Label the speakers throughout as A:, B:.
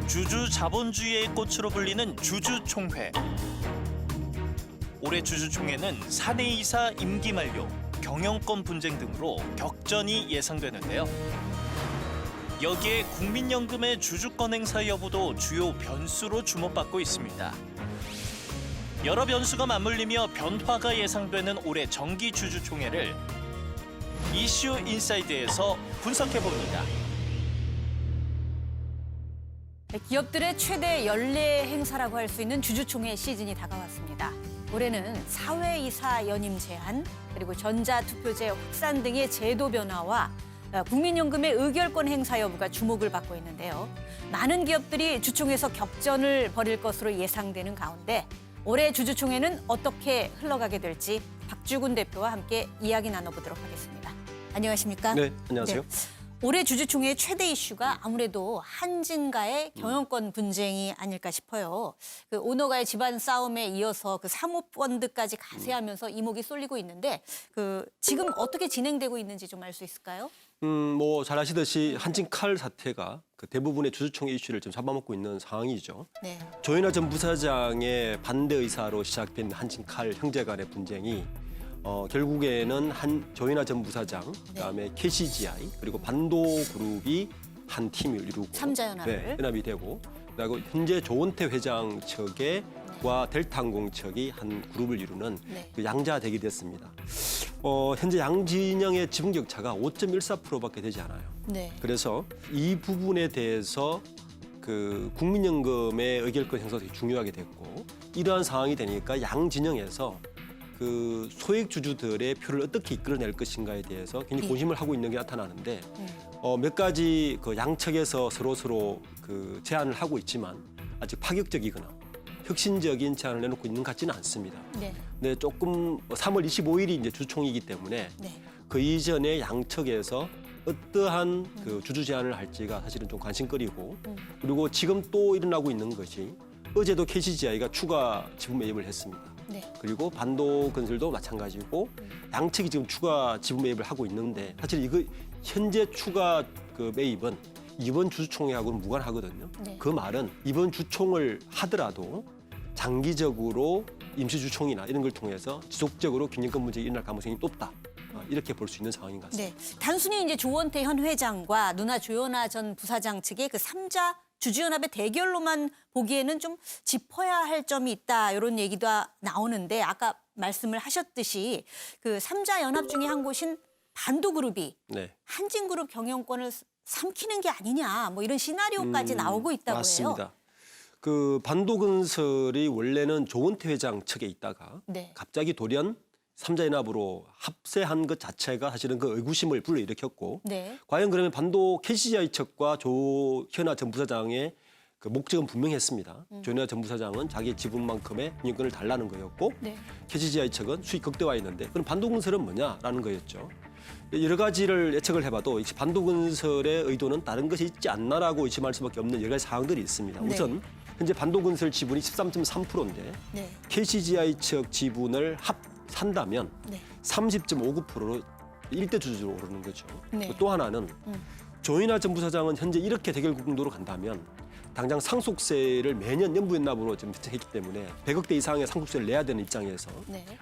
A: 주주 자본주의의 꽃으로 불리는 주주총회. 올해 주주총회는 사내이사 임기 만료, 경영권 분쟁 등으로 격전이 예상되는데요. 여기에 국민연금의 주주권 행사 여부도 주요 변수로 주목받고 있습니다. 여러 변수가 맞물리며 변화가 예상되는 올해 정기 주주총회를 이슈 인사이드에서 분석해봅니다.
B: 기업들의 최대 연례 행사라고 할 수 있는 주주총회 시즌이 다가왔습니다. 올해는 사회이사 연임 제한, 그리고 전자투표제 확산 등의 제도 변화와 국민연금의 의결권 행사 여부가 주목을 받고 있는데요. 많은 기업들이 주총에서 격전을 벌일 것으로 예상되는 가운데 올해 주주총회는 어떻게 흘러가게 될지 박주군 대표와 함께 이야기 나눠보도록 하겠습니다. 안녕하십니까?
C: 네, 안녕하세요.
B: 올해 주주총회의 최대 이슈가 아무래도 한진과의 경영권 분쟁이 아닐까 싶어요. 그 오너가의 집안 싸움에 이어서 그 사모펀드까지 가세하면서 이목이 쏠리고 있는데 지금 어떻게 진행되고 있는지 좀 알 수 있을까요?
C: 뭐 잘 아시듯이 한진칼 사태가 그 대부분의 주주총회 이슈를 좀 잡아먹고 있는 상황이죠.
B: 네.
C: 조현아 전 부사장의 반대 의사로 시작된 한진칼 형제 간의 분쟁이 결국에는 조현아 전 부사장, 그다음에 KCGI 그리고 반도그룹이 한 팀을 이루고
B: 삼자연합을.
C: 연합이 되고, 그리고 현재 조원태 회장 측과 델타항공 측이 한 그룹을 이루는 그 양자택이 됐습니다. 현재 양진영의 지분 격차가 5.14%밖에 되지 않아요.
B: 네.
C: 그래서 이 부분에 대해서 그 국민연금의 의결권 행사가 되게 중요하게 됐고, 이러한 상황이 되니까 양진영에서 그 소액 주주들의 표를 어떻게 이끌어낼 것인가에 대해서 굉장히 고심을 하고 있는 게 나타나는데 몇 가지 그 양측에서 서로 그 제안을 하고 있지만 아직 파격적이거나 혁신적인 제안을 내놓고 있는 것 같지는 않습니다.
B: 네.
C: 네, 조금 3월 25일이 이제 주총이기 때문에 그 이전에 양측에서 어떠한 그 주주 제안을 할지가 사실은 좀 관심거리고, 그리고 지금 또 일어나고 있는 것이 어제도 KCGI가 추가 지분 매입을 했습니다.
B: 네.
C: 그리고 반도건설도 마찬가지고 양측이 지금 추가 지분 매입을 하고 있는데, 사실 이거 현재 추가 그 매입은 이번 주총회하고는 무관하거든요. 그 말은 이번 주총을 하더라도 장기적으로 임시주총이나 이런 걸 통해서 지속적으로 균형권 문제가 일어날 가능성이 높다. 이렇게 볼 수 있는 상황인 것 같습니다.
B: 네. 단순히 이제 조원태 현 회장과 누나 조현아 전 부사장 측의 그 삼자 주주연합의 대결로만 보기에는 좀 짚어야 할 점이 있다, 이런 얘기도 나오는데, 아까 말씀을 하셨듯이 그 삼자연합 중에 한 곳인 반도그룹이 한진그룹 경영권을 삼키는 게 아니냐, 뭐 이런 시나리오까지 나오고 있다고
C: 맞습니다.
B: 해요.
C: 그 반도건설이 원래는 조원태 회장 측에 있다가 갑자기 돌연 삼자연합으로 합세한 것 자체가 사실은 그 의구심을 불러일으켰고, 과연 그러면 반도 KCGI 측과 조현아 전 부사장의 그 목적은 분명했습니다. 조현아 전 부사장은 자기 지분만큼의 인권을 달라는 거였고, KCGI 측은 수익 극대화했는데, 그럼 반도건설은 뭐냐라는 거였죠. 여러 가지를 예측을 해봐도 반도건설의 의도는 다른 것이 있지 않나라고 의심할 수밖에 없는 여러 가지 사항들이 있습니다. 우선 현재 반도건설 지분이 13.3%인데 KCGI 측 지분을 산다면 30.59%로 일대 주주로 오르는 거죠. 또 하나는 조현아 전 부사장은 현재 이렇게 대결 구도로 간다면 당장 상속세를 매년 연부연납으로 지금 했기 때문에 100억대 이상의 상속세를 내야 되는 입장에서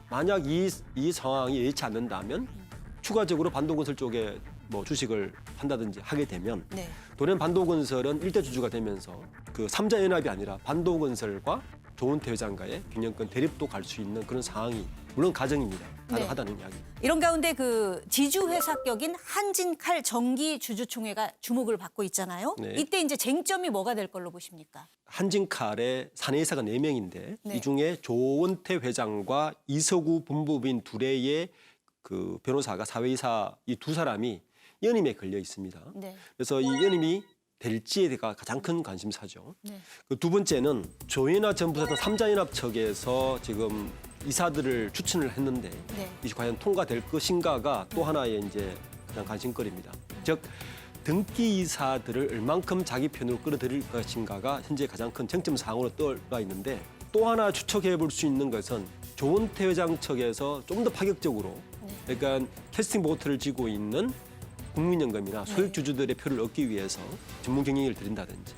C: 만약 이 상황이 예의치 않는다면 추가적으로 반도건설 쪽에 뭐 주식을 한다든지 하게 되면 돌연 반도건설은 일대 주주가 되면서 그 삼자연합이 아니라 반도건설과 조원태 회장과의 경영권 대립도 갈 수 있는 그런 상황이 물론 가정입니다. 가능하다는 이야기.
B: 이런 가운데 그 지주회사격인 한진칼 정기 주주총회가 주목을 받고 있잖아요. 이때 이제 쟁점이 뭐가 될 걸로 보십니까?
C: 한진칼의 사내이사가 4명인데 이 중에 조원태 회장과 이서구 본부인 둘의 그 변호사가 사회이사 이 두 사람이 연임에 걸려 있습니다. 그래서 이 연임이 될지에가 가장 큰 관심사죠. 그 두 번째는 조현아 전 부사장 삼자연합 측에서 지금 이사들을 추천을 했는데 이게 과연 통과될 것인가가 또 하나의 이제 가장 관심거리입니다. 즉 등기 이사들을 얼만큼 자기 편으로 끌어들일 것인가가 현재 가장 큰 쟁점 사항으로 떠올라 있는데, 또 하나 추측해 볼 수 있는 것은 조원태 회장 측에서 좀 더 파격적으로, 그러니까 캐스팅 보트를 쥐고 있는 국민연금이나 소액 주주들의 표를 얻기 위해서 전문 경영을 들인다든지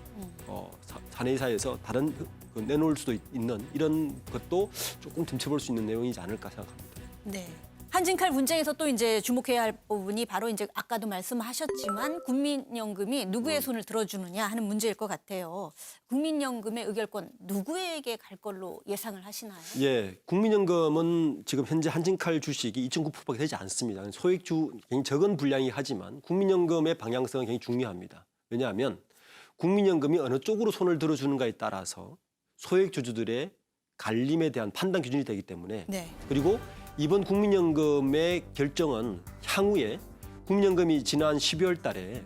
C: 사내이사에서 다른 내놓을 수도 있는 이런 것도 조금 훔쳐볼 수 있는 내용이지 않을까 생각합니다.
B: 네. 한진칼 분쟁에서 또 이제 주목해야 할 부분이 바로 이제 아까도 말씀하셨지만 국민연금이 누구의 손을 들어주느냐 하는 문제일 것 같아요. 국민연금의 의결권 누구에게 갈 걸로 예상을 하시나요?
C: 예, 국민연금은 지금 현재 한진칼 주식이 2.9%밖에 되지 않습니다. 소액주 굉장히 적은 분량이 하지만 국민연금의 방향성은 굉장히 중요합니다. 왜냐하면 국민연금이 어느 쪽으로 손을 들어주는가에 따라서 소액주주들의 갈림에 대한 판단 기준이 되기 때문에
B: 네.
C: 그리고 이번 국민연금의 결정은 향후에 국민연금이 지난 12월 달에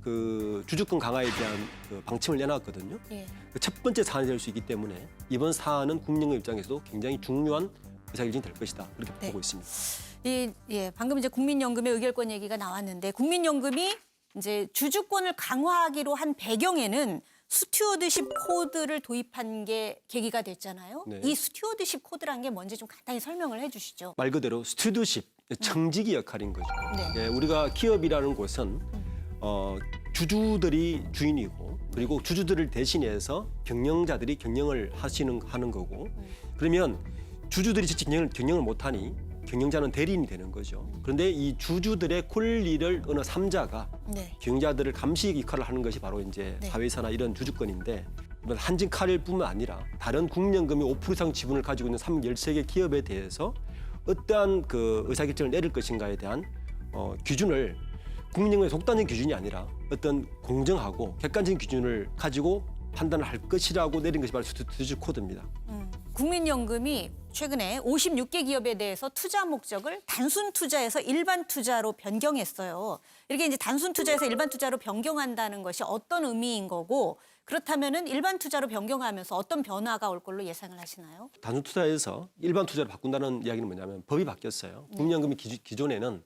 C: 그 주주권 강화에 대한 그 방침을 내놨거든요.
B: 예.
C: 첫 번째 사안이 될 수 있기 때문에 이번 사안은 국민연금 입장에서도 굉장히 중요한 의사결정이 될 것이다. 그렇게
B: 네.
C: 보고 있습니다.
B: 방금 이제 국민연금의 의결권 얘기가 나왔는데 국민연금이 이제 주주권을 강화하기로 한 배경에는 스튜어드십 코드를 도입한 게 계기가 됐잖아요.
C: 네.
B: 이 스튜어드십 코드란 게 뭔지 좀 간단히 설명을 해주시죠.
C: 말 그대로 스튜어드십, 청지기 역할인 거죠.
B: 네.
C: 예, 우리가 기업이라는 곳은 주주들이 주인이고 그리고 주주들을 대신해서 경영자들이 경영을 하는 거고 그러면 주주들이 직접 경영을 못하니 경영자는 대리인이 되는 거죠. 그런데 이 주주들의 권리를 어느 3자가
B: 네.
C: 경영자들을 감시 역할을 하는 것이 바로 이제
B: 네.
C: 사회이사나 이런 주주권인데 한진칼뿐만 아니라 다른 국민연금이 5% 이상 지분을 가지고 있는 13개 기업에 대해서 어떠한 그 의사결정을 내릴 것인가에 대한 기준을 국민연금의 독단적인 기준이 아니라 어떤 공정하고 객관적인 기준을 가지고 판단을 할 것이라고 내린 것이 바로 스튜어드십 코드입니다.
B: 국민연금이 최근에 56개 기업에 대해서 투자 목적을 단순 투자에서 일반 투자로 변경했어요. 이렇게 이제 단순 투자에서 일반 투자로 변경한다는 것이 어떤 의미인 거고 그렇다면은 일반 투자로 변경하면서 어떤 변화가 올 걸로 예상을 하시나요?
C: 단순 투자에서 일반 투자로 바꾼다는 이야기는 뭐냐면 법이 바뀌었어요. 국민연금이 기존에는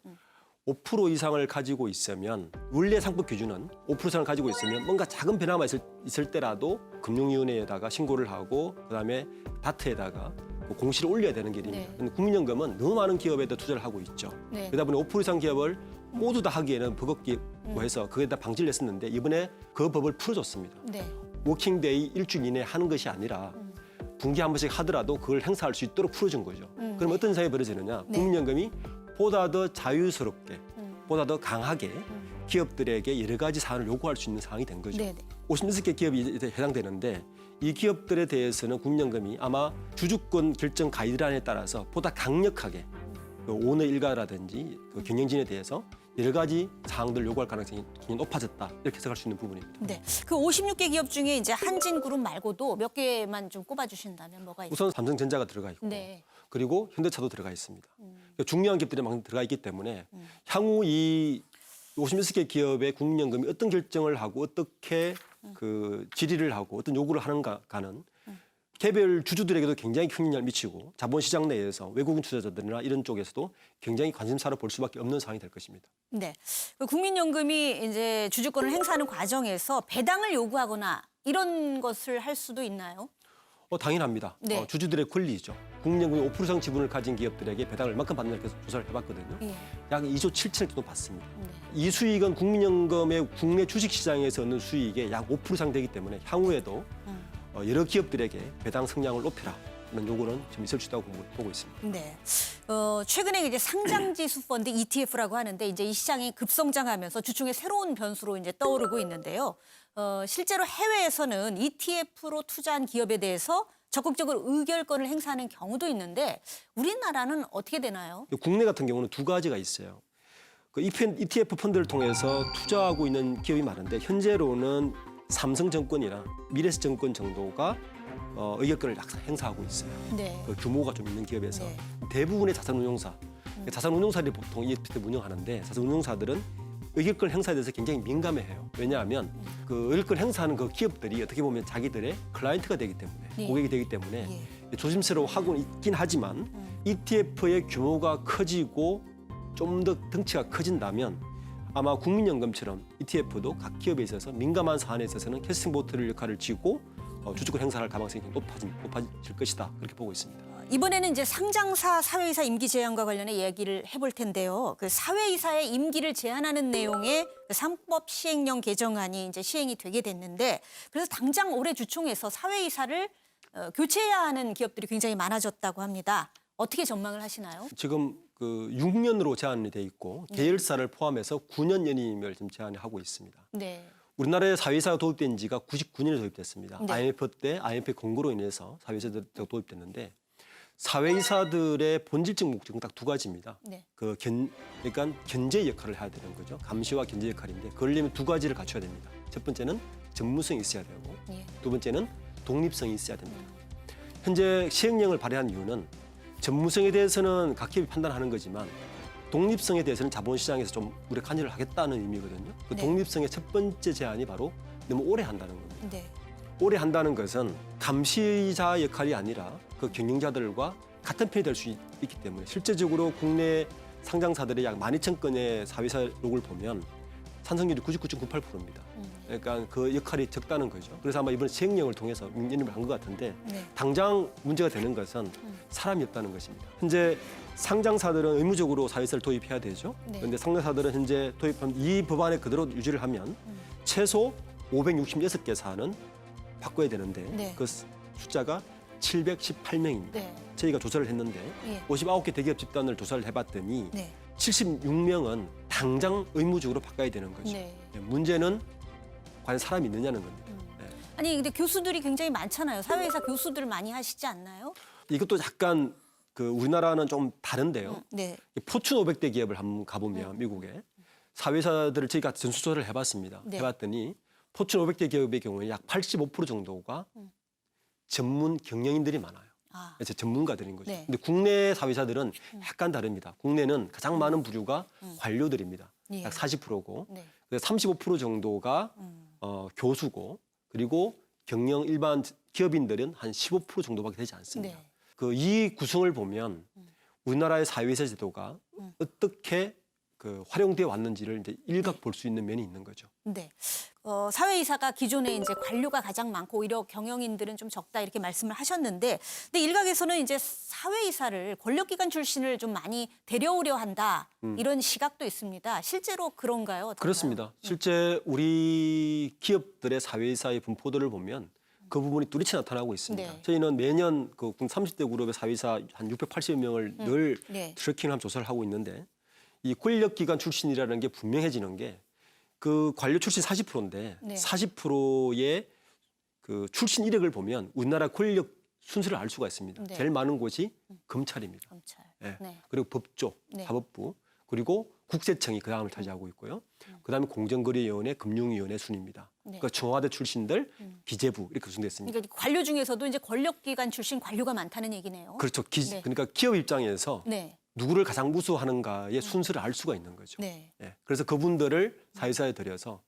C: 5% 이상을 가지고 있으면 원래 상법 기준은 5% 이상을 가지고 있으면 뭔가 작은 변화가 있을 때라도 금융위원회에다가 신고를 하고 그다음에 다트에다가 공시를 올려야 되는 길입니다.
B: 네.
C: 근데 국민연금은 너무 많은 기업에다 투자를 하고 있죠.
B: 네.
C: 그러다 보니 5% 이상 기업을 모두 다 하기에는 버겁고 해서 거기에다 방지를 했었는데 이번에 그 법을 풀어줬습니다.
B: 네.
C: 워킹데이 일주일 이내에 하는 것이 아니라 분기 한 번씩 하더라도 그걸 행사할 수 있도록 풀어준 거죠. 그럼 어떤 상황이 벌어지느냐.
B: 네.
C: 국민연금이 보다 더 자유스럽게, 보다 더 강하게 기업들에게 여러 가지 사안을 요구할 수 있는 상황이 된 거죠.
B: 네네.
C: 56개 기업이 해당되는데 이 기업들에 대해서는 국민연금이 아마 주주권 결정 가이드라인에 따라서 보다 강력하게 그 오너 일가라든지 그 경영진에 대해서 여러 가지 사항들을 요구할 가능성이 굉장히 높아졌다. 이렇게 해석할 수 있는 부분입니다.
B: 네. 그 56개 기업 중에 이제 한진그룹 말고도 몇 개만 좀 꼽아주신다면 뭐가 있어요?
C: 우선 삼성전자가 들어가 있고
B: 네.
C: 그리고 현대차도 들어가 있습니다. 그러니까 중요한 기업들이 막 들어가 있기 때문에 향후 이 56개 기업의 국민연금이 어떤 결정을 하고 어떻게 그 질의를 하고 어떤 요구를 하는가는 개별 주주들에게도 굉장히 큰 영향을 미치고 자본시장 내에서 외국인 투자자들이나 이런 쪽에서도 굉장히 관심사로 볼 수밖에 없는 상황이 될 것입니다.
B: 네. 그 국민연금이 이제 주주권을 행사하는 과정에서 배당을 요구하거나 이런 것을 할 수도 있나요?
C: 당연합니다.
B: 네.
C: 주주들의 권리죠. 국민연금이 5% 이상 지분을 가진 기업들에게 배당을 얼마큼 받느냐 계속 조사를 해봤거든요.
B: 예.
C: 약 2조 7천억 정도 받습니다.
B: 네.
C: 이 수익은 국민연금의 국내 주식시장에서 얻는 수익의 약 5% 이상 되기 때문에 향후에도 여러 기업들에게 배당 성량을 높여라 하는 요구는 좀 있을 수 있다고 보고 있습니다.
B: 네. 최근에 이제 상장지수 펀드 ETF라고 하는데 이제 이 시장이 급성장하면서 주중에 새로운 변수로 이제 떠오르고 있는데요. 실제로 해외에서는 ETF로 투자한 기업에 대해서 적극적으로 의결권을 행사하는 경우도 있는데 우리나라는 어떻게 되나요?
C: 국내 같은 경우는 두 가지가 있어요. 그 ETF 펀드를 통해서 투자하고 있는 기업이 많은데 현재로는 삼성증권이나 미래에셋증권 정도가 의결권을 행사하고 있어요.
B: 네.
C: 그 규모가 좀 있는 기업에서
B: 네.
C: 대부분의 자산운용사, 자산운용사들이 보통 ETF 운영하는데 자산운용사들은 의결권 행사에 대해서 굉장히 민감해해요. 왜냐하면 그 의결권 행사하는 그 기업들이 어떻게 보면 자기들의 클라이언트가 되기 때문에
B: 예.
C: 고객이 되기 때문에
B: 예.
C: 조심스러워하고 있긴 하지만 ETF의 규모가 커지고 좀 더 덩치가 커진다면 아마 국민연금처럼 ETF도 각 기업에 있어서 민감한 사안에 있어서는 캐스팅 보트를 역할을 쥐고 주주권 행사할 가능성이 높아질 것이다. 그렇게 보고 있습니다.
B: 이번에는 이제 상장사 사회이사 임기 제한과 관련해 얘기를 해볼 텐데요. 그 사회이사의 임기를 제한하는 내용의 그 3법 시행령 개정안이 이제 시행이 되게 됐는데, 그래서 당장 올해 주총에서 사회이사를 교체해야 하는 기업들이 굉장히 많아졌다고 합니다. 어떻게 전망을 하시나요?
C: 지금 그 6년으로 제한이 돼 있고 계열사를 포함해서 9년 연임을 지금 제한하고 있습니다.
B: 네.
C: 우리나라에 사회이사가 도입된 지가 99년에 도입됐습니다.
B: 네.
C: IMF 때 IMF 공고로 인해서 사회이사가 도입됐는데, 사회이사들의 본질적 목적은 딱 두 가지입니다.
B: 네.
C: 그러니까 견제 역할을 해야 되는 거죠. 감시와 견제 역할인데, 그러려면 두 가지를 갖춰야 됩니다. 첫 번째는 전문성이 있어야 되고,
B: 예.
C: 두 번째는 독립성이 있어야 됩니다. 현재 시행령을 발의한 이유는 전문성에 대해서는 각 기업이 판단하는 거지만 독립성에 대해서는 자본시장에서 좀 우리가 관여를 하겠다는 의미거든요. 그
B: 네.
C: 독립성의 첫 번째 제한이 바로 너무 오래 한다는 겁니다.
B: 네.
C: 오래 한다는 것은 감시자 역할이 아니라 그 경영자들과 같은 편이 될 수 있기 때문에, 실제적으로 국내 상장사들의 약 12,000건의 사회이사 로그를 보면 찬성률이 99.98%입니다. 그러니까 그 역할이 적다는 거죠. 그래서 아마 이번 시행령을 통해서 연임을 한 것 같은데,
B: 네.
C: 당장 문제가 되는 것은 사람이 없다는 것입니다. 현재 상장사들은 의무적으로 사회이사를 도입해야 되죠.
B: 네.
C: 그런데 상장사들은 현재 도입한 이 법안에 그대로 유지를 하면 최소 566개사는 바꿔야 되는데,
B: 네.
C: 그 숫자가 718명입니다.
B: 네.
C: 저희가 조사를 했는데
B: 예.
C: 59개 대기업 집단을 조사를 해봤더니
B: 네.
C: 76명은 당장 의무적으로 바꿔야 되는 거죠.
B: 네.
C: 문제는 과연 사람이 있느냐는 겁니다. 네.
B: 아니 근데 교수들이 굉장히 많잖아요. 사회이사 교수들 많이 하시지 않나요?
C: 이것도 약간 그 우리나라는 좀 다른데요.
B: 네.
C: 포춘 500대 기업을 한번 가보면 미국에 사회이사들을 저희가 전수조사를 해봤습니다.
B: 네.
C: 해봤더니 포춘 500대 기업의 경우에 약 85% 정도가 전문 경영인들이 많아요.
B: 아.
C: 그래서 전문가들인 거죠.
B: 네.
C: 근데 국내 사회이사들은 약간 다릅니다. 국내는 가장 많은 부류가 관료들입니다.
B: 예.
C: 약 40%고,
B: 네.
C: 35% 정도가 교수고, 그리고 경영 일반 기업인들은 한 15% 정도밖에 되지 않습니다.
B: 네.
C: 그 이 구성을 보면 우리나라의 사회이사 제도가 어떻게 그 활용되어 왔는지를 이제 일각 볼 수 있는 면이 있는 거죠.
B: 네. 사회이사가 기존에 이제 관료가 가장 많고 오히려 경영인들은 좀 적다 이렇게 말씀을 하셨는데, 근데 일각에서는 이제 사회이사를 권력기관 출신을 좀 많이 데려오려 한다 이런 시각도 있습니다. 실제로 그런가요? 어떤가요?
C: 그렇습니다. 실제 우리 기업들의 사회이사의 분포들을 보면 그 부분이 뚜렷이 나타나고 있습니다.
B: 네.
C: 저희는 매년 그 30대 그룹의 사회이사 한 680명을 늘
B: 네.
C: 트래킹한 조사를 하고 있는데, 이 권력기관 출신이라는 게 분명해지는 게 그 관료 출신 40%인데
B: 네.
C: 40%의 그 출신 이력을 보면 우리나라 권력 순서를 알 수가 있습니다.
B: 네.
C: 제일 많은 곳이 검찰입니다.
B: 검찰.
C: 네.
B: 네.
C: 그리고 법조,
B: 네.
C: 사법부, 그리고 국세청이 그 다음을 차지하고 있고요. 그다음에 공정거래위원회, 금융위원회 순입니다.
B: 네.
C: 그러니까 청와대 출신들, 기재부 이렇게 구성됐습니다.
B: 그러니까 관료 중에서도 이제 권력기관 출신 관료가 많다는 얘기네요.
C: 그렇죠.
B: 네.
C: 그러니까 기업 입장에서
B: 네.
C: 누구를 가장 무수하는가의 순서를 알 수가 있는 거죠.
B: 네.
C: 예, 그래서 그분들을 사회사에 들여서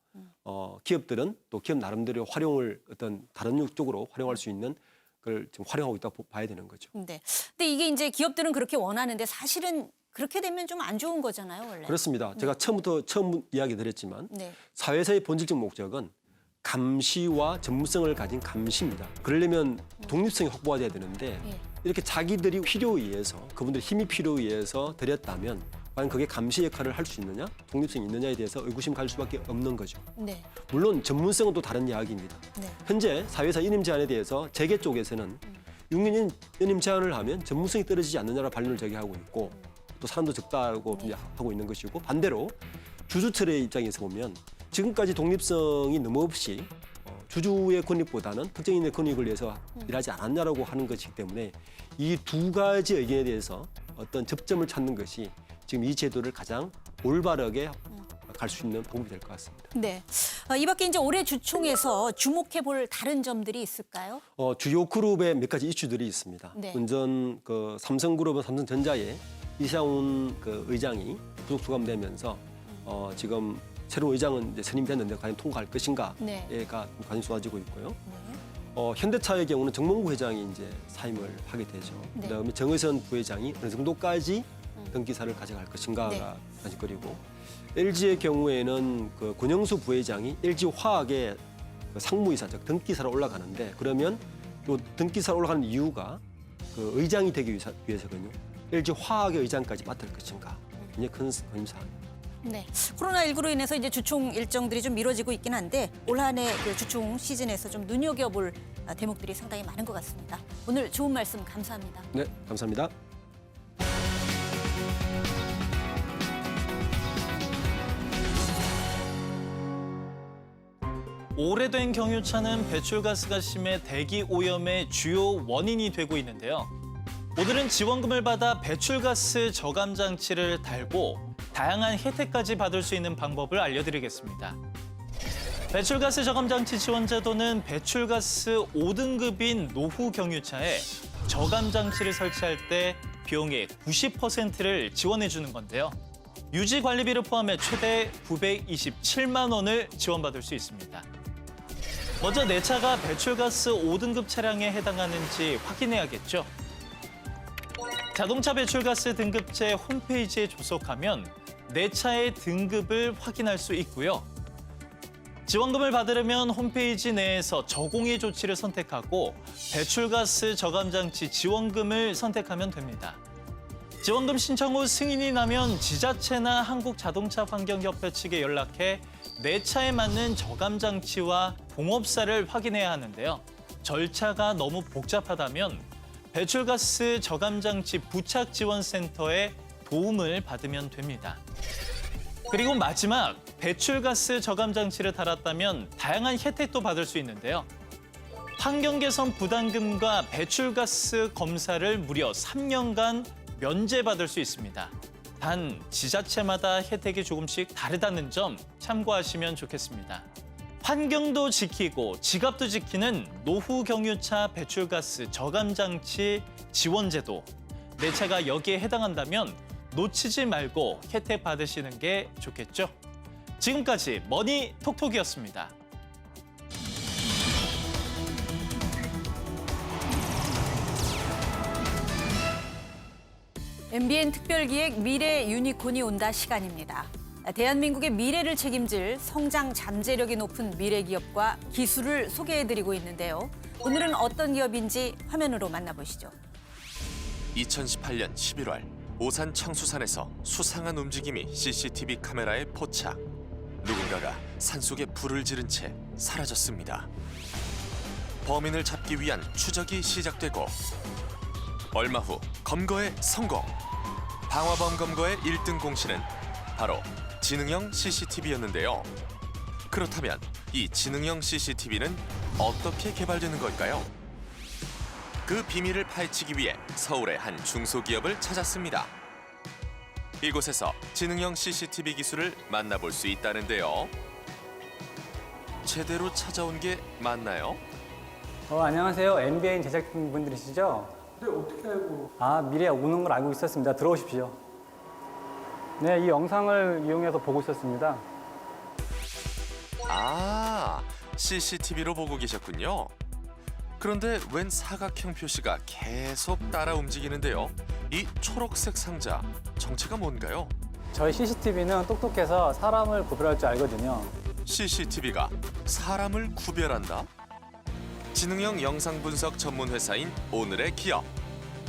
C: 기업들은 또 기업 나름대로 활용을 어떤 다른 쪽으로 활용할 수 있는 걸 지금 활용하고 있다고 봐야 되는 거죠.
B: 네. 근데 이게 이제 기업들은 그렇게 원하는데 사실은 그렇게 되면 좀 안 좋은 거잖아요, 원래.
C: 그렇습니다. 제가 처음 이야기 드렸지만
B: 네.
C: 사회사의 본질적 목적은 감시와 전문성을 가진 감시입니다. 그러려면 독립성이 확보돼야 되는데
B: 예.
C: 이렇게 자기들이 필요에 의해서, 그분들의 힘이 필요에 의해서 들였다면 과연 그게 감시 역할을 할 수 있느냐, 독립성이 있느냐에 대해서 의구심 가질 수밖에 없는 거죠.
B: 네.
C: 물론 전문성은 또 다른 이야기입니다.
B: 네.
C: 현재 사회사 연임 제한에 대해서 재계 쪽에서는 6년 연임 제한을 하면 전문성이 떨어지지 않느냐라 반론을 제기하고 있고, 또 사람도 적다고 이제 하고 있는 것이고, 반대로 주주철의 입장에서 보면 지금까지 독립성이 너무 없이 주주의 권익보다는 특정인의 권익을 위해서 일하지 않았냐라고 하는 것이기 때문에 이 두 가지 의견에 대해서 어떤 접점을 찾는 것이 지금 이 제도를 가장 올바르게 갈 수 있는 방법이 될 것 같습니다.
B: 네. 이 밖에 이제 올해 주총에서 주목해 볼 다른 점들이 있을까요?
C: 주요 그룹의 몇 가지 이슈들이 있습니다.
B: 네.
C: 먼저 그 삼성그룹은 삼성전자의 이상훈 그 의장이 구속 수감되면서 지금 새로운 의장은 이제 선임됐는데 과연 통과할 것인가가
B: 네.
C: 관심이 쏟아지고 있고요.
B: 네.
C: 현대차의 경우는 정몽구 회장이 이제 사임을 하게 되죠.
B: 네.
C: 그다음에 정의선 부회장이 어느 정도까지 등기사를 가져갈 것인가가
B: 네.
C: 관심거리고, LG의 경우에는 그 권영수 부회장이 LG화학의 그 상무이사, 즉 등기사로 올라가는데, 그러면 또 등기사로 올라가는 이유가 그 의장이 되기 위해서거든요. LG 화학의 의장까지 맡을 것인가 굉장히 큰 관심사항입니다.
B: 네, 코로나19로 인해서 이제 주총 일정들이 좀 미뤄지고 있긴 한데 올 한해 그 주총 시즌에서 좀 눈여겨볼 대목들이 상당히 많은 것 같습니다. 오늘 좋은 말씀 감사합니다.
C: 네, 감사합니다.
A: 오래된 경유차는 배출가스가 심해 대기 오염의 주요 원인이 되고 있는데요. 오늘은 지원금을 받아 배출가스 저감 장치를 달고 다양한 혜택까지 받을 수 있는 방법을 알려드리겠습니다. 배출가스 저감 장치 지원 제도는 배출가스 5등급인 노후 경유차에 저감 장치를 설치할 때 비용의 90%를 지원해 주는 건데요. 유지 관리비를 포함해 최대 927만 원을 지원받을 수 있습니다. 먼저 내 차가 배출가스 5등급 차량에 해당하는지 확인해야겠죠. 자동차 배출가스 등급제 홈페이지에 접속하면 내 차의 등급을 확인할 수 있고요. 지원금을 받으려면 홈페이지 내에서 저공해 조치를 선택하고 배출가스 저감장치 지원금을 선택하면 됩니다. 지원금 신청 후 승인이 나면 지자체나 한국자동차환경협회 측에 연락해 내 차에 맞는 저감장치와 봉업사를 확인해야 하는데요. 절차가 너무 복잡하다면 배출가스 저감장치 부착지원센터에 도움을 받으면 됩니다. 그리고 마지막, 배출가스 저감장치를 달았다면 다양한 혜택도 받을 수 있는데요. 환경개선 부담금과 배출가스 검사를 무려 3년간 면제받을 수 있습니다. 단, 지자체마다 혜택이 조금씩 다르다는 점 참고하시면 좋겠습니다. 환경도 지키고 지갑도 지키는 노후 경유차 배출가스 저감장치 지원제도. 내 차가 여기에 해당한다면 놓치지 말고 혜택 받으시는 게 좋겠죠? 지금까지 머니 톡톡이었습니다.
B: MBN 특별기획 미래 유니콘이 온다 시간입니다. 대한민국의 미래를 책임질 성장 잠재력이 높은 미래 기업과 기술을 소개해드리고 있는데요. 오늘은 어떤 기업인지 화면으로 만나보시죠.
D: 2018년 11월 오산 청수산에서 수상한 움직임이 CCTV 카메라에 포착. 누군가가 산속에 불을 지른 채 사라졌습니다. 범인을 잡기 위한 추적이 시작되고 얼마 후 검거에 성공. 방화범 검거의 1등 공신은 바로 지능형 CCTV였는데요. 그렇다면 이 지능형 CCTV는 어떻게 개발되는 걸까요? 그 비밀을 파헤치기 위해 서울의 한 중소기업을 찾았습니다. 이곳에서 지능형 CCTV 기술을 만나볼 수 있다는데요. 제대로 찾아온 게 맞나요?
E: 안녕하세요. MBN 제작진분들이시죠?
F: 네, 어떻게 알고?
E: 미래 오는 걸 알고 있었습니다. 들어오십시오. 네, 이 영상을 이용해서 보고 있었습니다.
D: CCTV로 보고 계셨군요. 그런데 웬 사각형 표시가 계속 따라 움직이는데요. 이 초록색 상자, 정체가 뭔가요?
E: 저희 CCTV는 똑똑해서 사람을 구별할 줄 알거든요.
D: CCTV가 사람을 구별한다? 지능형 영상 분석 전문 회사인 오늘의 기업.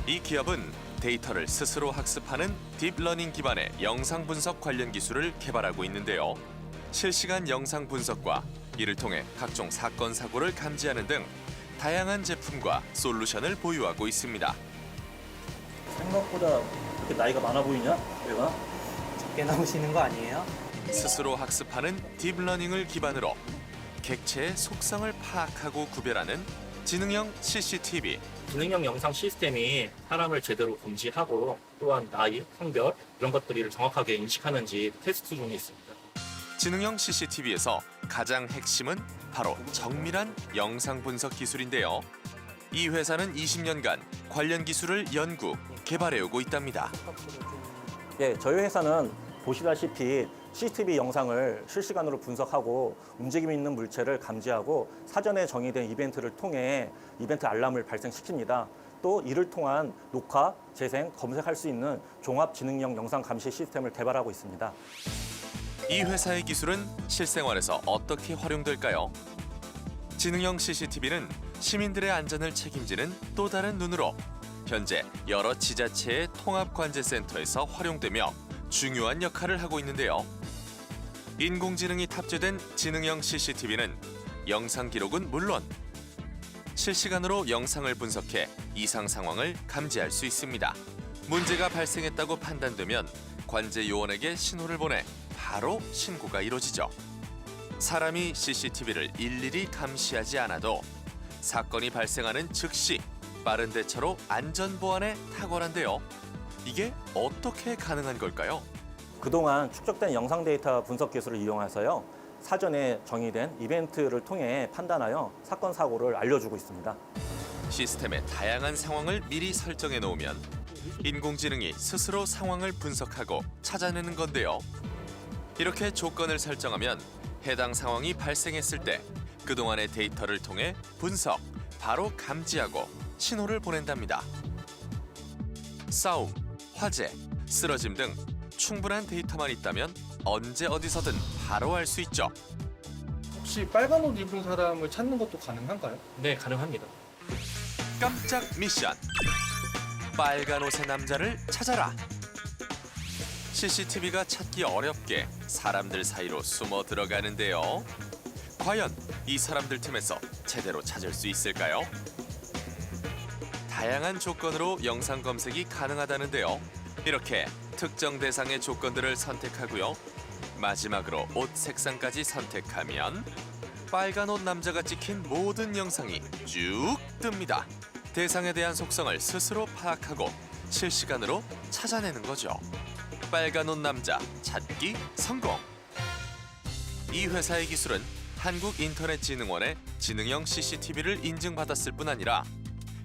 D: 이 기업은 데이터를 스스로 학습하는 딥러닝 기반의 영상 분석 관련 기술을 개발하고 있는데요. 실시간 영상 분석과 이를 통해 각종 사건 사고를 감지하는 등 다양한 제품과 솔루션을 보유하고 있습니다.
F: 생각보다 그렇게 나이가 많아 보이냐? 내가?
G: 적게 나오시는 거 아니에요?
D: 스스로 학습하는 딥러닝을 기반으로 객체의 속성을 파악하고 구별하는 지능형 CCTV.
H: 지능형 영상 시스템이 사람을 제대로 감지하고 또한 나이, 성별 이런 것들을 정확하게 인식하는지 테스트 중에 있습니다.
D: 지능형 CCTV에서 가장 핵심은 바로 정밀한 영상 분석 기술인데요. 이 회사는 20년간 관련 기술을 연구, 개발해오고 있답니다.
F: 예, 저희 회사는 보시다시피 CCTV 영상을 실시간으로 분석하고 움직임이 있는 물체를 감지하고 사전에 정의된 이벤트를 통해 이벤트 알람을 발생시킵니다. 또 이를 통한 녹화, 재생, 검색할 수 있는 종합 지능형 영상 감시 시스템을 개발하고 있습니다.
D: 이 회사의 기술은 실생활에서 어떻게 활용될까요? 지능형 CCTV는 시민들의 안전을 책임지는 또 다른 눈으로 현재 여러 지자체의 통합관제센터에서 활용되며 중요한 역할을 하고 있는데요. 인공지능이 탑재된 지능형 CCTV는 영상 기록은 물론 실시간으로 영상을 분석해 이상 상황을 감지할 수 있습니다. 문제가 발생했다고 판단되면 관제 요원에게 신호를 보내 바로 신고가 이루어지죠. 사람이 CCTV를 일일이 감시하지 않아도 사건이 발생하는 즉시 빠른 대처로 안전 보안에 탁월한데요. 이게 어떻게 가능한 걸까요?
F: 그동안 축적된 영상 데이터 분석 기술을 이용해서요. 사전에 정의된 이벤트를 통해 판단하여 사건 사고를 알려주고 있습니다.
D: 시스템의 다양한 상황을 미리 설정해 놓으면 인공지능이 스스로 상황을 분석하고 찾아내는 건데요. 이렇게 조건을 설정하면 해당 상황이 발생했을 때 그동안의 데이터를 통해 분석, 바로 감지하고 신호를 보낸답니다. 싸움, 화재, 쓰러짐 등 충분한 데이터만 있다면 언제 어디서든 바로 알 수 있죠.
I: 혹시 빨간 옷 입은 사람을 찾는 것도 가능한가요?
H: 네, 가능합니다.
D: 깜짝 미션. 빨간 옷의 남자를 찾아라. CCTV가 찾기 어렵게 사람들 사이로 숨어 들어가는데요. 과연 이 사람들 틈에서 제대로 찾을 수 있을까요? 다양한 조건으로 영상 검색이 가능하다는데요. 이렇게 특정 대상의 조건들을 선택하고요. 마지막으로 옷 색상까지 선택하면 빨간 옷 남자가 찍힌 모든 영상이 쭉 뜹니다. 대상에 대한 속성을 스스로 파악하고 실시간으로 찾아내는 거죠. 빨간 옷 남자 찾기 성공! 이 회사의 기술은 한국인터넷진흥원의 지능형 CCTV를 인증받았을 뿐 아니라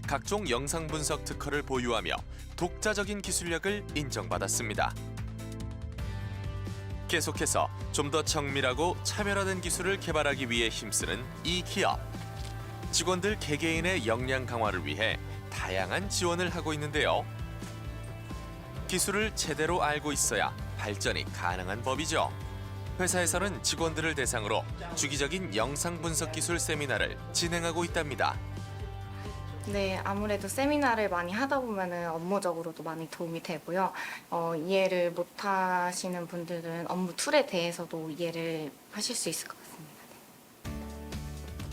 D: 각종 영상 분석 특허를 보유하며 독자적인 기술력을 인정받았습니다. 계속해서 좀 더 정밀하고 차별화된 기술을 개발하기 위해 힘쓰는 이 기업. 직원들 개개인의 역량 강화를 위해 다양한 지원을 하고 있는데요. 기술을 제대로 알고 있어야 발전이 가능한 법이죠. 회사에서는 직원들을 대상으로 주기적인 영상 분석 기술 세미나를 진행하고 있답니다.
J: 네, 아무래도 세미나를 많이 하다 보면은 업무적으로도 많이 도움이 되고요. 이해를 못 하시는 분들은 업무 툴에 대해서도 이해를 하실 수 있을 것 같습니다.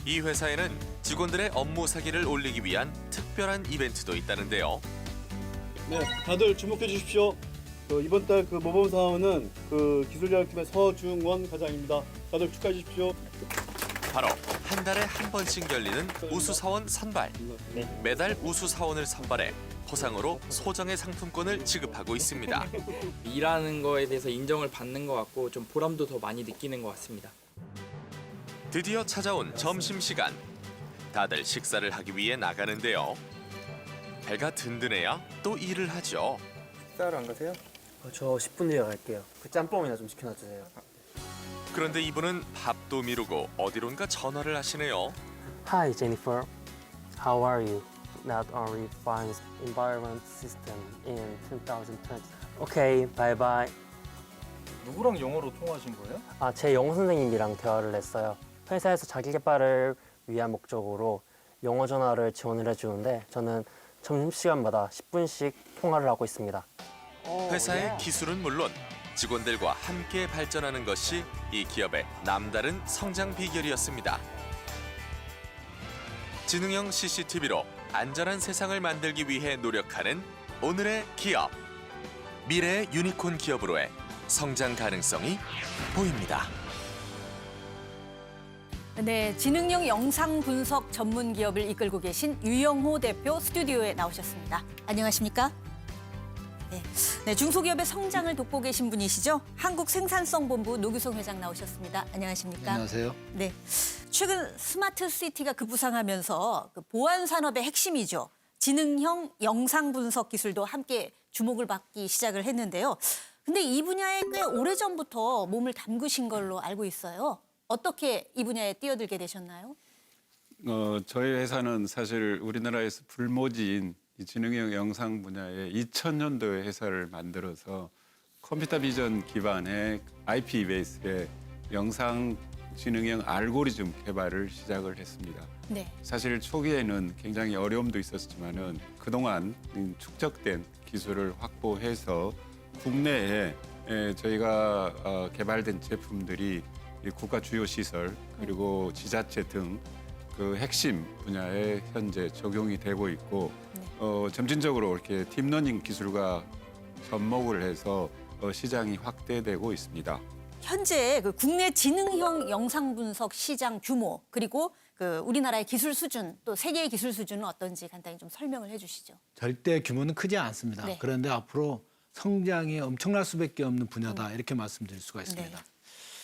D: 이 회사에는 직원들의 업무 사기를 올리기 위한 특별한 이벤트도 있다는데요.
K: 네, 다들 주목해 주십시오. 이번 달 그 모범 사원은 기술자격팀의 서중원 과장입니다. 다들 축하해 주십시오.
D: 바로 한 달에 한 번씩 열리는 우수사원 선발. 매달 우수사원을 선발해 포상으로 소정의 상품권을 지급하고 있습니다.
G: 일하는 거에 대해서 인정을 받는 것 같고 좀 보람도 더 많이 느끼는 것 같습니다.
D: 드디어 찾아온 점심시간. 다들 식사를 하기 위해 나가는데요. 배가 든든해야 또 일을 하죠.
I: 식사하러 안 가세요?
G: 저 10분 뒤에 갈게요. 그 짬뽕이나 좀 시켜놔주세요.
D: 그런데 이분은 밥도 미루고 어디론가 전화를 하시네요.
L: Hi Jennifer, how are you? Not only finds environment system in 2020. Okay, bye bye.
I: 누구랑 영어로 통화하신 거예요?
L: 제 영어 선생님이랑 대화를 했어요. 회사에서 자기 개발을 위한 목적으로 영어 전화를 지원을 해주는데 저는 점심시간마다 10분씩 통화를 하고 있습니다.
D: 회사의 기술은 물론 직원들과 함께 발전하는 것이 이 기업의 남다른 성장 비결이었습니다. 지능형 CCTV로 안전한 세상을 만들기 위해 노력하는 오늘의 기업. 미래의 유니콘 기업으로의 성장 가능성이 보입니다.
B: 네, 지능형 영상 분석 전문 기업을 이끌고 계신 유영호 대표 스튜디오에 나오셨습니다. 안녕하십니까? 네, 중소기업의 성장을 돕고 계신 분이시죠? 한국생산성본부 노규성 회장 나오셨습니다. 안녕하십니까?
M: 안녕하세요.
B: 네, 최근 스마트 시티가 급부상하면서 보안 산업의 핵심이죠. 지능형 영상 분석 기술도 함께 주목을 받기 시작을 했는데요. 근데 이 분야에 꽤 오래전부터 몸을 담그신 걸로 알고 있어요. 어떻게 이 분야에 뛰어들게 되셨나요?
M: 저희 회사는 사실 우리나라에서 불모지인 이 지능형 영상 분야에 2000년도에 회사를 만들어서 컴퓨터 비전 기반의 IP 베이스의 영상 지능형 알고리즘 개발을 시작을 했습니다.
B: 네.
M: 사실 초기에는 굉장히 어려움도 있었지만은 그동안 축적된 기술을 확보해서 국내에 저희가 개발된 제품들이 이 국가 주요 시설 그리고 지자체 등 그 핵심 분야에 현재 적용이 되고 있고 점진적으로 이렇게 딥러닝 기술과 접목을 해서 시장이 확대되고 있습니다.
B: 현재 그 국내 지능형 영상 분석 시장 규모 그리고 그 우리나라의 기술 수준 또 세계의 기술 수준은 어떤지 간단히 좀 설명을 해주시죠.
N: 절대 규모는 크지 않습니다.
B: 네.
N: 그런데 앞으로 성장이 엄청날 수밖에 없는 분야다 이렇게 말씀드릴 수가 있습니다.
B: 네.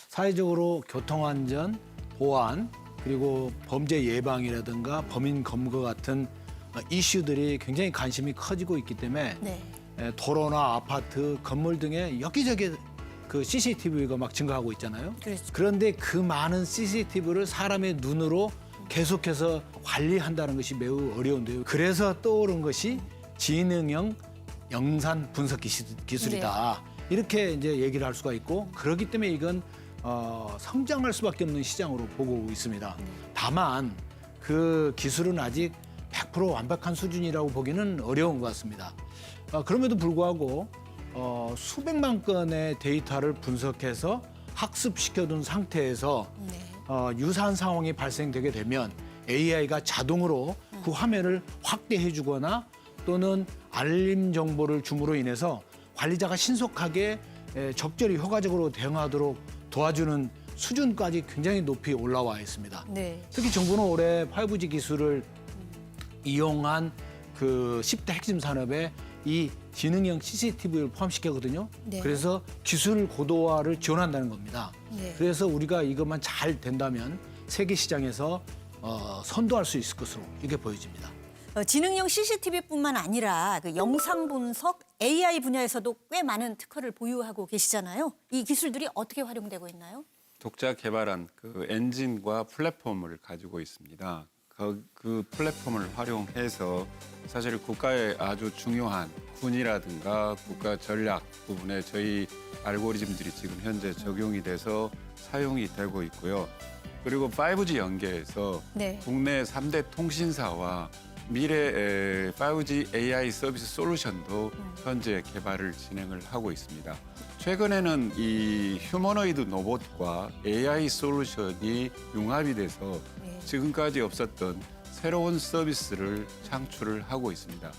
N: 사회적으로 교통안전, 보안 그리고 범죄 예방이라든가 범인 검거 같은 이슈들이 굉장히 관심이 커지고 있기 때문에
B: 네.
N: 도로나 아파트, 건물 등에 여기저기 그 CCTV가 막 증가하고 있잖아요.
B: 그렇죠.
N: 그런데 그 많은 CCTV를 사람의 눈으로 계속해서 관리한다는 것이 매우 어려운데요. 그래서 떠오른 것이 지능형 영상 분석 기술이다. 이렇게 이제 얘기를 할 수가 있고 그렇기 때문에 이건 성장할 수밖에 없는 시장으로 보고 있습니다. 다만 그 기술은 아직 100% 완벽한 수준이라고 보기는 어려운 것 같습니다. 그럼에도 불구하고 수백만 건의 데이터를 분석해서 학습시켜둔 상태에서 유사한 상황이 발생되게 되면 AI가 자동으로 그 화면을 확대해주거나 또는 알림 정보를 줌으로 인해서 관리자가 신속하게 적절히 효과적으로 대응하도록 도와주는 수준까지 굉장히 높이 올라와 있습니다.
B: 네.
N: 특히 정부는 올해 5G 기술을 이용한 그 10대 핵심 산업에 이 지능형 CCTV를 포함시켰거든요.
B: 네.
N: 그래서 기술 고도화를 지원한다는 겁니다.
B: 네.
N: 그래서 우리가 이것만 잘 된다면 세계 시장에서 선도할 수 있을 것으로 이게 보여집니다.
B: 지능형 CCTV뿐만 아니라 그 영상 분석 AI 분야에서도 꽤 많은 특허를 보유하고 계시잖아요. 이 기술들이 어떻게 활용되고 있나요?
M: 독자 개발한 그 엔진과 플랫폼을 가지고 있습니다. 그 플랫폼을 활용해서 사실 국가의 아주 중요한 군이라든가 국가 전략 부분에 저희 알고리즘들이 지금 현재 적용이 돼서 사용이 되고 있고요. 그리고 5G 연계해서
B: 네.
M: 국내 3대 통신사와 미래 5G AI 서비스 솔루션도 현재 개발을 진행을 하고 있습니다. 최근에는 이 휴머노이드 로봇과 AI 솔루션이 융합이 돼서 지금까지 없었던 새로운 서비스를 창출을 하고 있습니다.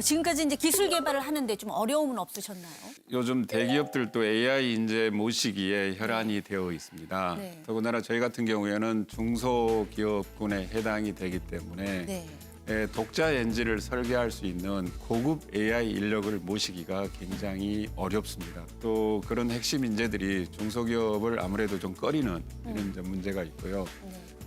B: 지금까지 이제 기술 개발을 하는데 좀 어려움은 없으셨나요?
M: 요즘 대기업들도 AI 인재 모시기에 혈안이 되어 있습니다.
B: 네.
M: 더군다나 저희 같은 경우에는 중소기업군에 해당이 되기 때문에
B: 네.
M: 독자 엔진을 설계할 수 있는 고급 AI 인력을 모시기가 굉장히 어렵습니다. 또 그런 핵심 인재들이 중소기업을 아무래도 좀 꺼리는 이런 좀 문제가 있고요.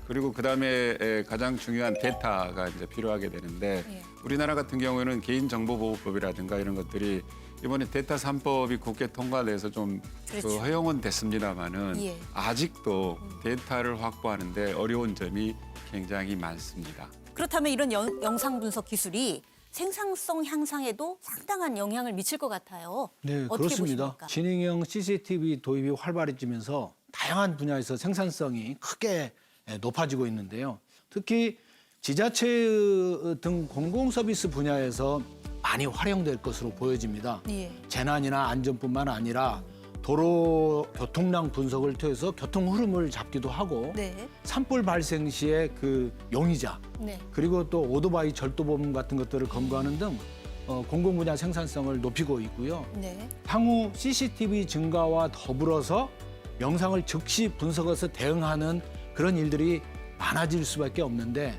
M: 그리고 그다음에 가장 중요한 데이터가 이제 필요하게 되는데 우리나라 같은 경우에는 개인정보보호법이라든가 이런 것들이 이번에 데이터 3법이 국회 통과돼서 좀
B: 그렇죠.
M: 허용은 됐습니다마는 아직도 데이터를 확보하는데 어려운 점이 굉장히 많습니다.
B: 그렇다면 이런 영상 분석 기술이 생산성 향상에도 상당한 영향을 미칠 것 같아요.
N: 네,
B: 어떻게
N: 그렇습니다.
B: 보십니까?
N: 지능형 CCTV 도입이 활발해지면서 다양한 분야에서 생산성이 크게 높아지고 있는데요. 특히 지자체 등 공공서비스 분야에서 많이 활용될 것으로 보여집니다. 재난이나 안전뿐만 아니라 도로 교통량 분석을 통해서 교통 흐름을 잡기도 하고 산불 발생 시에 그 용의자 그리고 또 오토바이 절도범 같은 것들을 검거하는 등 공공 분야 생산성을 높이고 있고요. 향후 CCTV 증가와 더불어서 영상을 즉시 분석해서 대응하는 그런 일들이 많아질 수밖에 없는데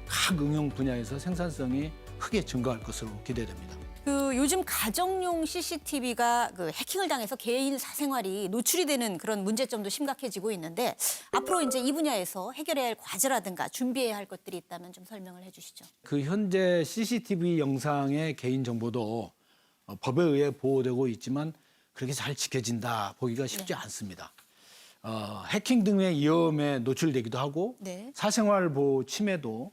N: 각 응용 분야에서 생산성이 크게 증가할 것으로 기대됩니다.
B: 그 요즘 가정용 CCTV가 그 해킹을 당해서 개인 사생활이 노출이 되는 그런 문제점도 심각해지고 있는데 앞으로 이제 이 분야에서 해결해야 할 과제라든가 준비해야 할 것들이 있다면 좀 설명을 해주시죠.
N: 그 현재 CCTV 영상의 개인 정보도 법에 의해 보호되고 있지만 그렇게 잘 지켜진다 보기가 쉽지 않습니다. 해킹 등의 위험에 노출되기도 하고 사생활 보호 침해도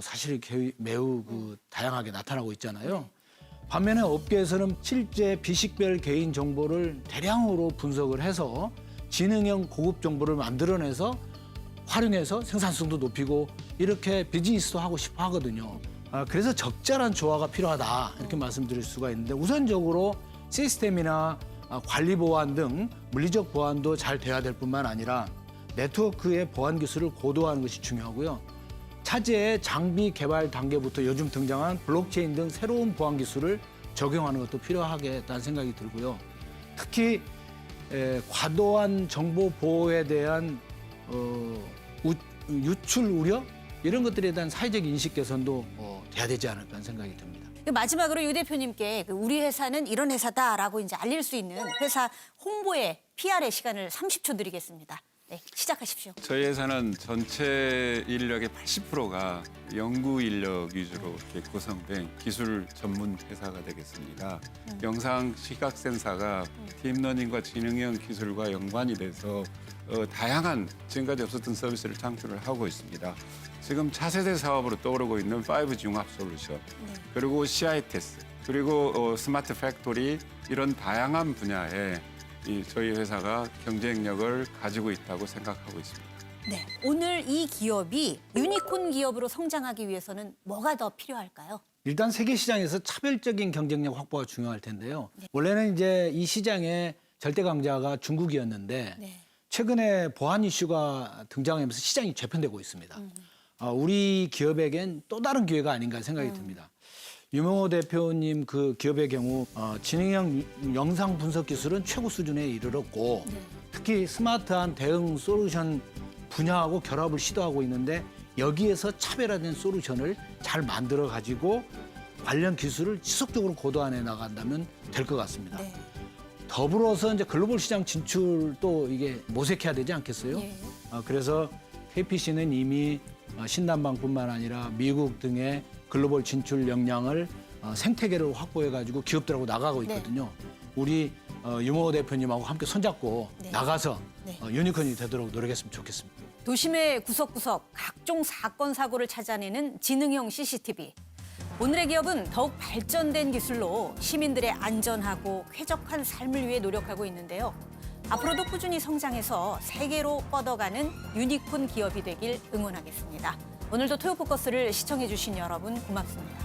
N: 사실 매우 다양하게 나타나고 있잖아요. 반면에 업계에서는 실제 비식별 개인 정보를 대량으로 분석을 해서 지능형 고급 정보를 만들어내서 활용해서 생산성도 높이고 이렇게 비즈니스도 하고 싶어 하거든요. 그래서 적절한 조화가 필요하다 이렇게 말씀드릴 수가 있는데 우선적으로 시스템이나 관리 보안 등 물리적 보안도 잘 돼야 될 뿐만 아니라 네트워크의 보안 기술을 고도화하는 것이 중요하고요. 차제의 장비 개발 단계부터 요즘 등장한 블록체인 등 새로운 보안 기술을 적용하는 것도 필요하겠다는 생각이 들고요. 특히 과도한 정보 보호에 대한 유출 우려 이런 것들에 대한 사회적 인식 개선도 돼야 되지 않을까 하는 생각이 듭니다.
B: 마지막으로 유 대표님께 우리 회사는 이런 회사다라고 이제 알릴 수 있는 회사 홍보의 PR의 시간을 30초 드리겠습니다. 네, 시작하십시오.
M: 저희 회사는 전체 인력의 80%가 연구 인력 위주로 이렇게 구성된 기술 전문 회사가 되겠습니다. 영상 시각 센서가 딥러닝과 지능형 기술과 연관이 돼서 다양한 지금까지 없었던 서비스를 창출을 하고 있습니다. 지금 차세대 사업으로 떠오르고 있는 5G 융합 솔루션, 그리고 CITES, 그리고 스마트 팩토리 이런 다양한 분야에 저희 회사가 경쟁력을 가지고 있다고 생각하고 있습니다.
B: 네, 오늘 이 기업이 유니콘 기업으로 성장하기 위해서는 뭐가 더 필요할까요?
N: 일단 세계 시장에서 차별적인 경쟁력 확보가 중요할 텐데요. 원래는 이제 이 시장의 절대 강자가 중국이었는데 최근에 보안 이슈가 등장하면서 시장이 재편되고 있습니다. 우리 기업에겐 또 다른 기회가 아닌가 생각이 듭니다. 유명호 대표님 그 기업의 경우 지능형 영상 분석 기술은 최고 수준에 이르렀고 특히 스마트한 대응 솔루션 분야하고 결합을 시도하고 있는데 여기에서 차별화된 솔루션을 잘 만들어 가지고 관련 기술을 지속적으로 고도화해 나간다면 될 것 같습니다. 더불어서 이제 글로벌 시장 진출도 이게 모색해야 되지 않겠어요? 그래서 KPC는 이미 신단방뿐만 아니라 미국 등의 글로벌 진출 역량을 생태계를 확보해가지고 기업들하고 나가고 있거든요. 우리 유모 대표님하고 함께 손잡고 나가서 유니콘이 되도록 노력했으면 좋겠습니다.
B: 도심의 구석구석 각종 사건 사고를 찾아내는 지능형 CCTV. 오늘의 기업은 더욱 발전된 기술로 시민들의 안전하고 쾌적한 삶을 위해 노력하고 있는데요. 앞으로도 꾸준히 성장해서 세계로 뻗어가는 유니콘 기업이 되길 응원하겠습니다. 오늘도 토요포커스를 시청해주신 여러분 고맙습니다.